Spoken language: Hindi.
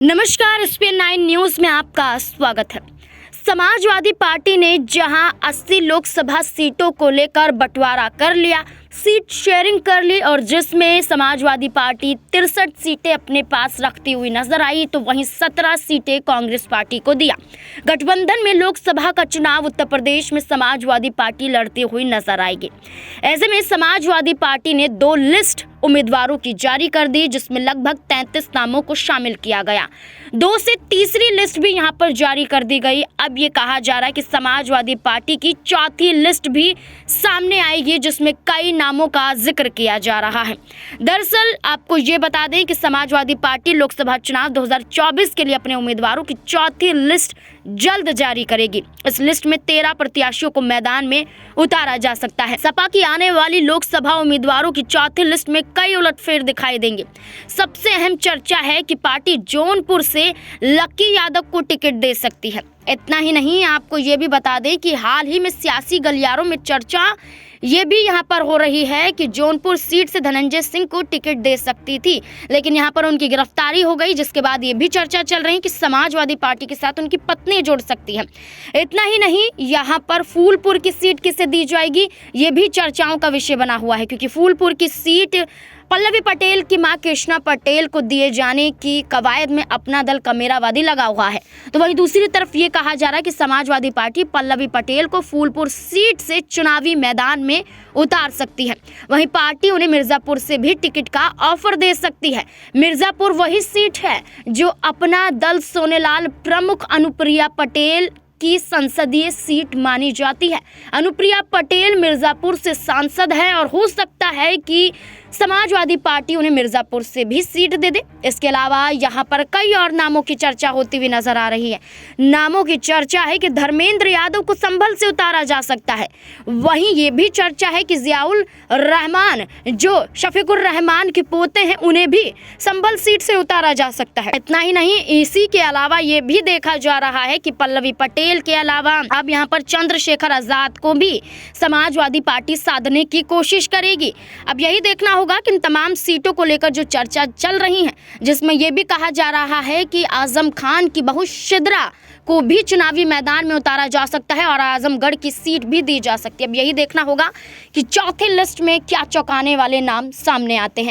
नमस्कार, SPN9 न्यूज में आपका स्वागत है। समाजवादी पार्टी ने जहां 80 लोकसभा सीटों को लेकर बंटवारा कर लिया, सीट शेयरिंग कर ली और जिसमें समाजवादी पार्टी 63 सीटें अपने पास रखती हुई नजर आई, तो वहीं 17 सीटें कांग्रेस पार्टी को दिया। गठबंधन में लोकसभा का चुनाव उत्तर प्रदेश में समाजवादी पार्टी लड़ती हुई नजर आएगी। ऐसे में समाजवादी पार्टी ने 2 लिस्ट उम्मीदवारों की जारी कर दी, जिसमें लगभग 33 नामों को शामिल किया गया। 2 से तीसरी लिस्ट भी यहां पर जारी कर दी गई। अब ये कहा जा रहा है कि समाजवादी पार्टी की चौथी लिस्ट भी सामने आएगी, जिसमें कई नामों का जिक्र किया जा रहा है। दरअसल आपको ये बता दें कि समाजवादी पार्टी लोकसभा चुनाव 2024 के लिए अपने उम्मीदवारों की चौथी लिस्ट जल्द जारी करेगी। इस लिस्ट में 13 प्रत्याशियों को मैदान में उतारा जा सकता है। सपा की आने वाली लोकसभा उम्मीदवारों की चौथी लिस्ट में कई उलटफेर दिखाई देंगे। सबसे अहम चर्चा है कि पार्टी जौनपुर से लक्की यादव को टिकट दे सकती है। इतना ही नहीं, आपको ये भी बता दें कि हाल ही में सियासी गलियारों में चर्चा ये भी यहाँ पर हो रही है कि जौनपुर सीट से धनंजय सिंह को टिकट दे सकती थी, लेकिन यहाँ पर उनकी गिरफ्तारी हो गई, जिसके बाद ये भी चर्चा चल रही है कि समाजवादी पार्टी के साथ उनकी पत्नी जुड़ सकती है। इतना ही नहीं, यहाँ पर फूलपुर की सीट किसे दी जाएगी, ये भी चर्चाओं का विषय बना हुआ है, क्योंकि फूलपुर की सीट पल्लवी पटेल की मां कृष्णा पटेल को दिए जाने की कवायद में अपना दल कमेरावादी लगा हुआ है। तो वहीं दूसरी तरफ ये कहा जा रहा है कि समाजवादी पार्टी पल्लवी पटेल को फूलपुर सीट से चुनावी मैदान में उतार सकती है। वहीं पार्टी उन्हें मिर्जापुर से भी टिकट का ऑफर दे सकती है। मिर्जापुर वही सीट है जो अपना दल सोनेलाल प्रमुख अनुप्रिया पटेल की संसदीय सीट मानी जाती है। अनुप्रिया पटेल मिर्जापुर से सांसद है और हो सकता है कि समाजवादी पार्टी उन्हें मिर्जापुर से भी सीट दे दे। इसके अलावा यहाँ पर कई और नामों की चर्चा होती हुई नजर आ रही है। नामों की चर्चा है कि धर्मेंद्र यादव को संभल से उतारा जा सकता है। वहीं ये भी चर्चा है कि जियाउल रहमान जो शफीकुर रहमान के पोते हैं, उन्हें भी संभल सीट से उतारा जा सकता है। इतना ही नहीं, इसी के अलावा ये भी देखा जा रहा है कि पल्लवी पटेल के अलावा अब यहाँ पर चंद्रशेखर आजाद को भी समाजवादी पार्टी साधने की कोशिश करेगी। अब यही देखना होगा कि इन तमाम सीटों को लेकर जो चर्चा चल रही है, जिसमें यह भी कहा जा रहा है कि आजम खान की बहू शिद्रा को भी चुनावी मैदान में उतारा जा सकता है और आजमगढ़ की सीट भी दी जा सकती है। अब यही देखना होगा कि चौथी लिस्ट में क्या चौंकाने वाले नाम सामने आते हैं।